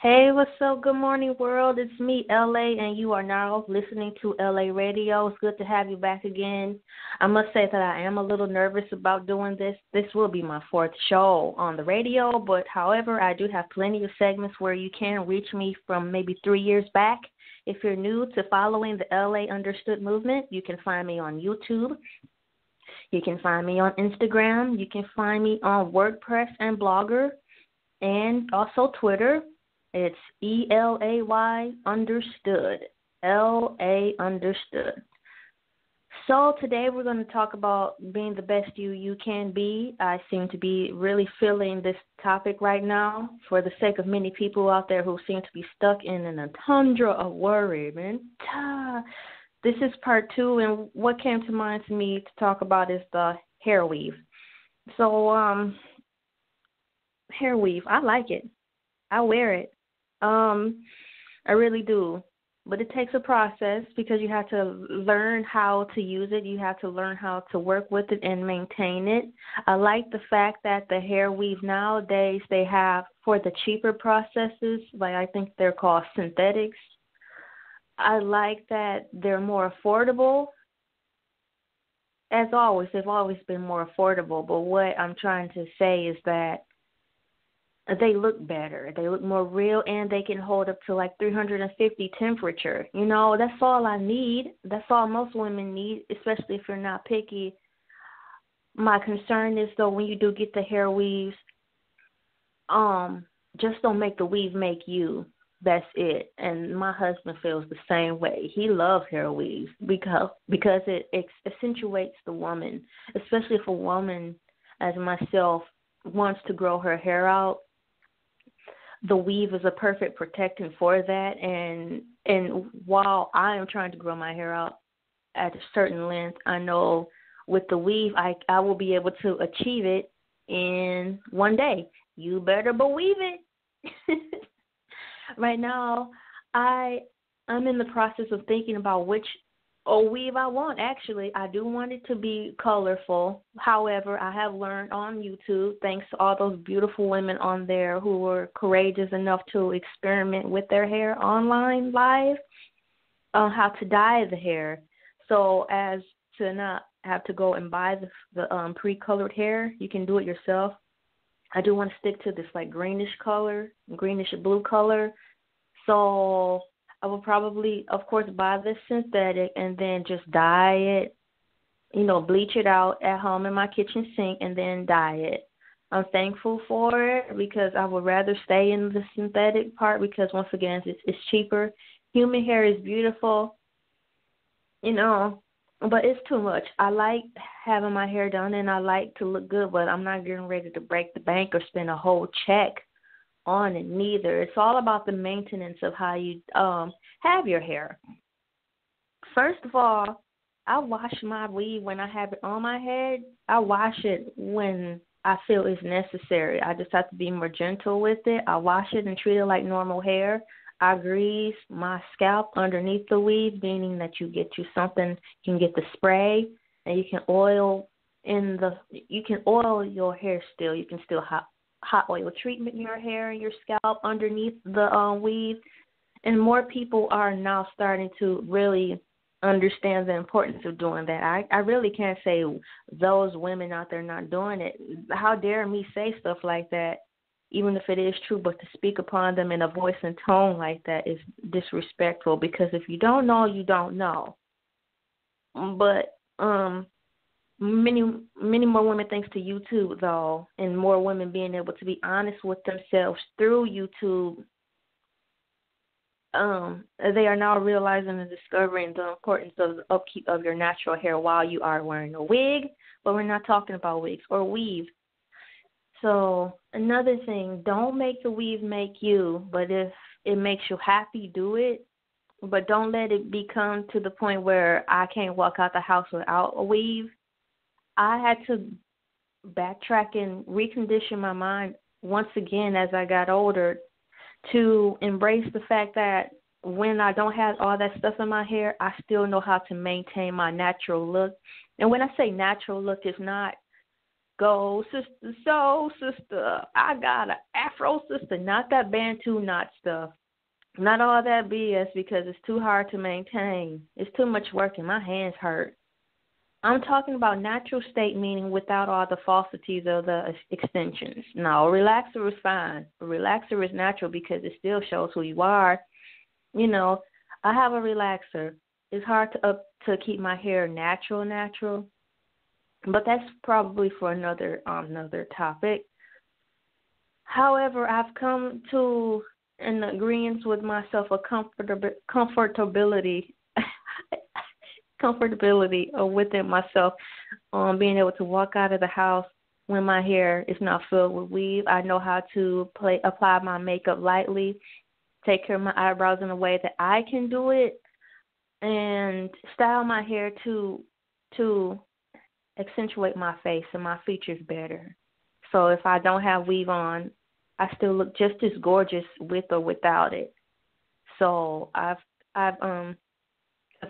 Hey, what's up? Good morning, world. It's me, Elay, and you are now listening to LA Radio. It's good to have you back again. I must say that I am a little nervous about doing this. This will be my fourth show on the radio, but however, I do have plenty of segments where you can reach me from maybe 3 years back. If you're new to following the LA Understood movement, you can find me on YouTube. You can find me on Instagram. You can find me on WordPress and Blogger, and also Twitter. It's ELAY understood. LA understood. So today we're going to talk about being the best you can be. I seem to be really feeling this topic right now for the sake of many people out there who seem to be stuck in a tundra of worry, man. This is part two, and what came to mind to me to talk about is the hair weave. So, hair weave, I like it. I wear it. I really do. But it takes a process because you have to learn how to use it. You have to learn how to work with it and maintain it. I like the fact that the hair weave nowadays they have for the cheaper processes, like I think they're called synthetics. I like that they're more affordable. As always, they've always been more affordable. But what I'm trying to say is that they look better. They look more real, and they can hold up to like 350 temperature. You know, that's all I need. That's all most women need, especially if you're not picky. My concern is, though, when you do get the hair weaves, just don't make the weave make you. That's it. And my husband feels the same way. He loves hair weaves because it accentuates the woman, especially if a woman, as myself, wants to grow her hair out. The weave is a perfect protectant for that, and while I am trying to grow my hair out at a certain length, I know with the weave I will be able to achieve it in one day. You better believe it. Right now, I'm in the process of thinking about which weave I want. Actually, I do want it to be colorful. However, I have learned on YouTube, thanks to all those beautiful women on there who were courageous enough to experiment with their hair online live, on how to dye the hair. So as to not have to go and buy the pre-colored hair, you can do it yourself. I do want to stick to this like greenish blue color. So I will probably, of course, buy this synthetic and then just dye it, bleach it out at home in my kitchen sink and then dye it. I'm thankful for it because I would rather stay in the synthetic part because, once again, it's cheaper. Human hair is beautiful, but it's too much. I like having my hair done and I like to look good, but I'm not getting ready to break the bank or spend a whole check on it neither. It's all about the maintenance of how you have your hair. First of all, I wash my weave when I have it on my head. I wash it when I feel it's necessary. I just have to be more gentle with it. I wash it and treat it like normal hair. I grease my scalp underneath the weave, meaning that you can get the spray, and you can oil your hair still. You can still hot oil treatment in your hair and your scalp underneath the weave. And more people are now starting to really understand the importance of doing that. I really can't say those women out there not doing it. How dare me say stuff like that, even if it is true, but to speak upon them in a voice and tone like that is disrespectful, because if you don't know, you don't know. But many more women, thanks to YouTube, though, and more women being able to be honest with themselves through YouTube, they are now realizing and discovering the importance of the upkeep of your natural hair while you are wearing a wig, but we're not talking about wigs or weave. So another thing, don't make the weave make you, but if it makes you happy, do it. But don't let it become to the point where I can't walk out the house without a weave. I had to backtrack and recondition my mind once again as I got older to embrace the fact that when I don't have all that stuff in my hair, I still know how to maintain my natural look. And when I say natural look, it's not go, sister, soul sister. I got an Afro sister, not that Bantu knot stuff. Not all that BS because it's too hard to maintain. It's too much work and my hands hurt. I'm talking about natural state, meaning without all the falsities of the extensions. No, a relaxer is fine. A relaxer is natural because it still shows who you are. You know, I have a relaxer. It's hard to keep my hair natural, but that's probably for another topic. However, I've come to an agreement with myself, a comfortability within myself, being able to walk out of the house when my hair is not filled with weave. I know how to apply my makeup lightly, take care of my eyebrows in a way that I can do it, and style my hair to accentuate my face and my features better. So if I don't have weave on, I still look just as gorgeous with or without it. So I've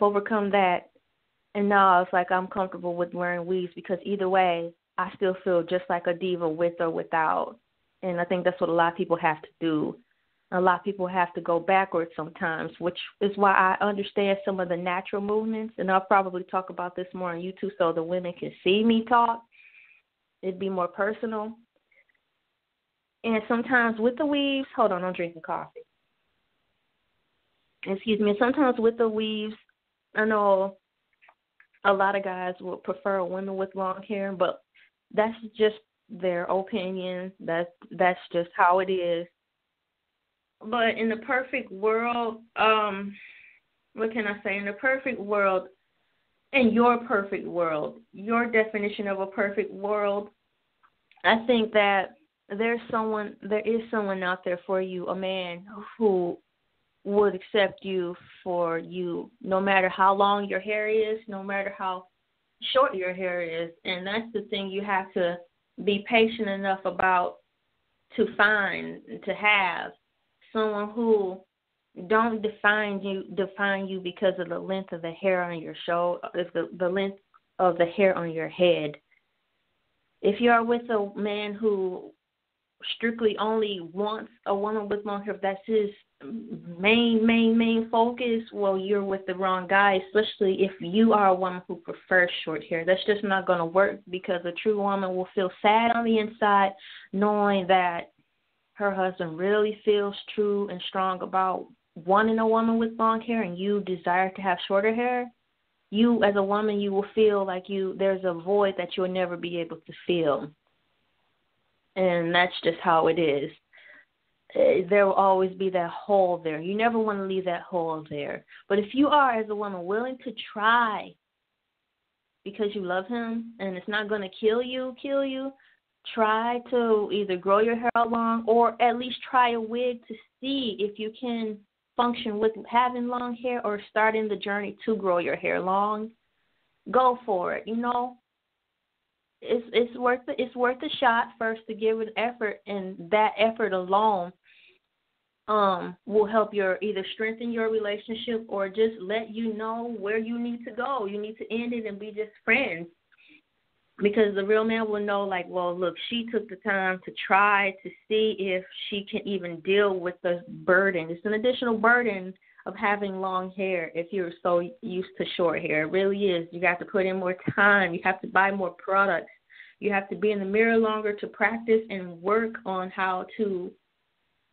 overcome that, and now it's like I'm comfortable with wearing weaves because either way, I still feel just like a diva with or without. And I think that's what a lot of people have to do. A lot of people have to go backwards sometimes, which is why I understand some of the natural movements, and I'll probably talk about this more on YouTube so the women can see me talk. It'd be more personal. And sometimes with the weaves, hold on, I'm drinking coffee. Excuse me. Sometimes with the weaves, I know a lot of guys will prefer women with long hair, but that's just their opinion. That's just how it is. But in the perfect world, what can I say? In the perfect world, in your perfect world, your definition of a perfect world, I think that there is someone out there for you, a man who would accept you for you, no matter how long your hair is, no matter how short your hair is. And that's the thing you have to be patient enough about to find, to have someone who don't define you because of the length of the hair on your shoulder, the length of the hair on your head. If you are with a man who strictly only wants a woman with long hair, if that's his main focus, well, you're with the wrong guy, especially if you are a woman who prefers short hair. That's just not going to work because a true woman will feel sad on the inside knowing that her husband really feels true and strong about wanting a woman with long hair and you desire to have shorter hair. You, as a woman, you will feel like there's a void that you'll never be able to fill. And that's just how it is. There will always be that hole there. You never want to leave that hole there. But if you are, as a woman, willing to try because you love him and it's not going to kill you, try to either grow your hair out long or at least try a wig to see if you can function with having long hair or starting the journey to grow your hair long. Go for it. It's worth a shot first to give it effort, and that effort alone will help either strengthen your relationship or just let you know where you need to go. You need to end it and be just friends. Because the real man will know, like, well, look, she took the time to try to see if she can even deal with the burden. It's an additional burden of having long hair if you're so used to short hair. It really is. You have to put in more time. You have to buy more products. You have to be in the mirror longer to practice and work on how to,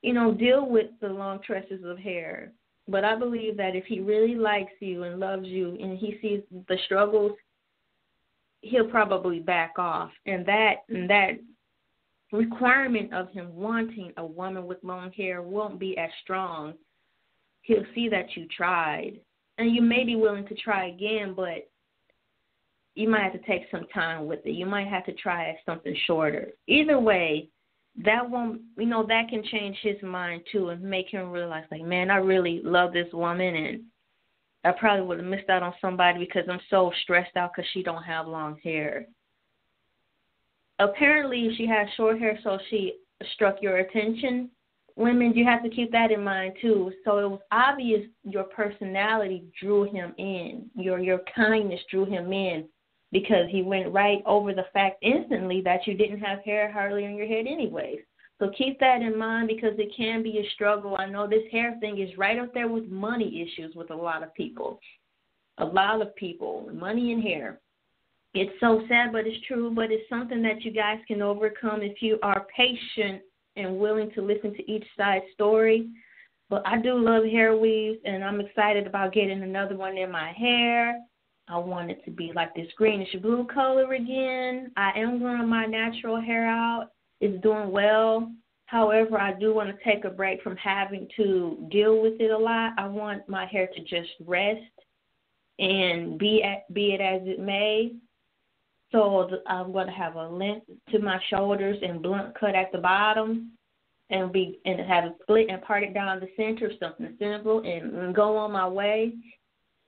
deal with the long tresses of hair. But I believe that if he really likes you and loves you and he sees the struggles, he'll probably back off. And that requirement of him wanting a woman with long hair won't be as strong. He'll see that you tried. And you may be willing to try again, but you might have to take some time with it. You might have to try something shorter. Either way, that won't, that can change his mind too and make him realize, like, man, I really love this woman and I probably would have missed out on somebody because I'm so stressed out because she don't have long hair. Apparently, she has short hair, so she struck your attention. Women, you have to keep that in mind too. So it was obvious your personality drew him in. Your kindness drew him in. because he went right over the fact instantly that you didn't have hair hardly on your head anyways. So keep that in mind because it can be a struggle. I know this hair thing is right up there with money issues with a lot of people. A lot of people, money and hair. It's so sad, but it's true. But it's something that you guys can overcome if you are patient and willing to listen to each side's story. But I do love hair weaves, and I'm excited about getting another one in my hair. I want it to be like this greenish blue color again. I am growing my natural hair out. It's doing well. However, I do want to take a break from having to deal with it a lot. I want my hair to just rest and be it as it may. So I'm going to have a length to my shoulders and blunt cut at the bottom and have it split and part it down the center, something simple, and go on my way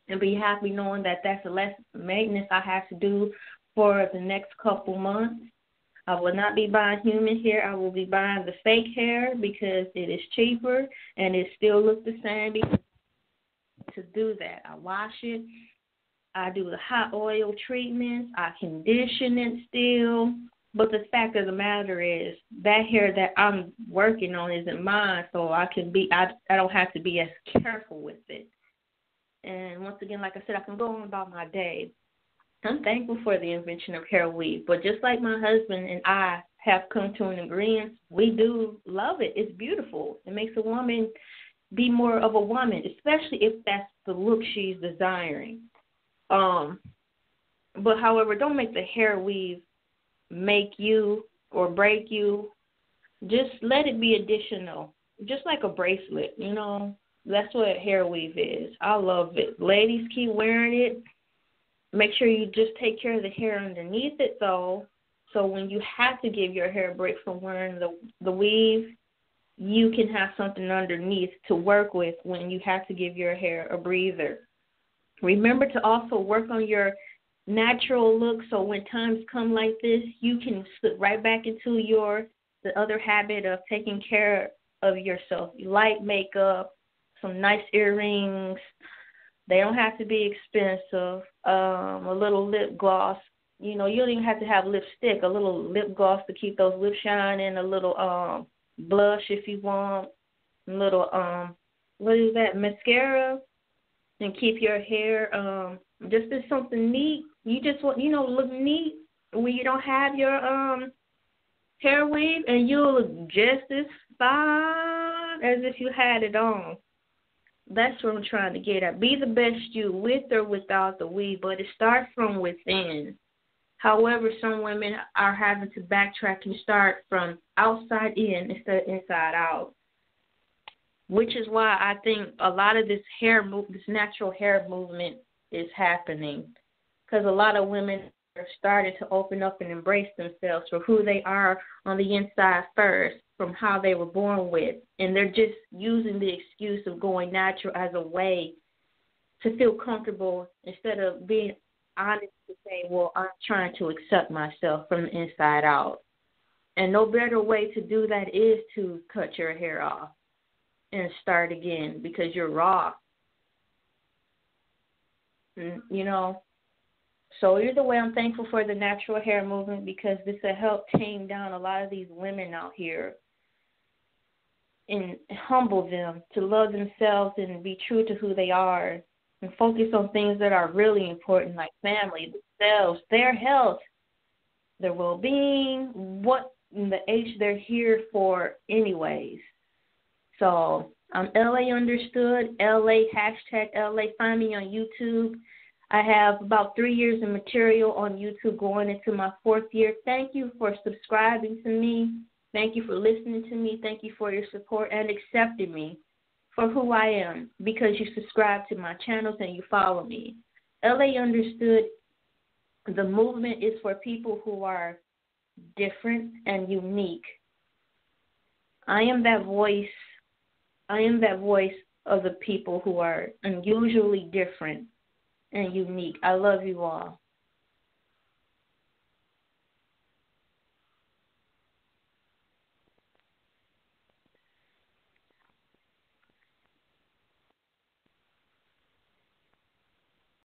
and be happy knowing that that's the less maintenance I have to do for the next couple months. I will not be buying human hair. I will be buying the fake hair because it is cheaper and it still looks the same. Because to do that, I wash it. I do the hot oil treatments. I condition it still. But the fact of the matter is that hair that I'm working on isn't mine, so I don't have to be as careful with it. And once again, like I said, I can go on about my day. I'm thankful for the invention of hair weave. But just like my husband and I have come to an agreement, we do love it. It's beautiful. It makes a woman be more of a woman, especially if that's the look she's desiring. But however, don't make the hair weave make you or break you. Just let it be additional, just like a bracelet, you know. That's what hair weave is. I love it. Ladies, keep wearing it. Make sure you just take care of the hair underneath it, though, so when you have to give your hair a break from wearing the weave, you can have something underneath to work with when you have to give your hair a breather. Remember to also work on your natural look so when times come like this, you can slip right back into the other habit of taking care of yourself. Light makeup, some nice earrings. They don't have to be expensive. A little lip gloss. You know, you don't even have to have lipstick. A little lip gloss to keep those lips shining. A little blush if you want. A little, mascara. And keep your hair just as something neat. You just want, look neat when you don't have your hair weave, and you'll look just as fine as if you had it on. That's what I'm trying to get at. Be the best you with or without the weave, but it starts from within. However, some women are having to backtrack and start from outside in instead of inside out, which is why I think a lot of this this natural hair movement is happening, because a lot of women are starting to open up and embrace themselves for who they are on the inside first, from how they were born with, and they're just using the excuse of going natural as a way to feel comfortable instead of being honest to say, well, I'm trying to accept myself from the inside out. And no better way to do that is to cut your hair off and start again because you're raw. So either way, I'm thankful for the natural hair movement because this will help tame down a lot of these women out here and humble them to love themselves and be true to who they are and focus on things that are really important, like family, themselves, their health, their well-being, what in the age they're here for anyways. So I'm LA Understood, LA, hashtag LA. Find me on YouTube. I have about 3 years of material on YouTube going into my 4th year. Thank you for subscribing to me. Thank you for listening to me. Thank you for your support and accepting me for who I am because you subscribe to my channels and you follow me. LA Understood, the movement is for people who are different and unique. I am that voice of the people who are unusually different and unique. I love you all.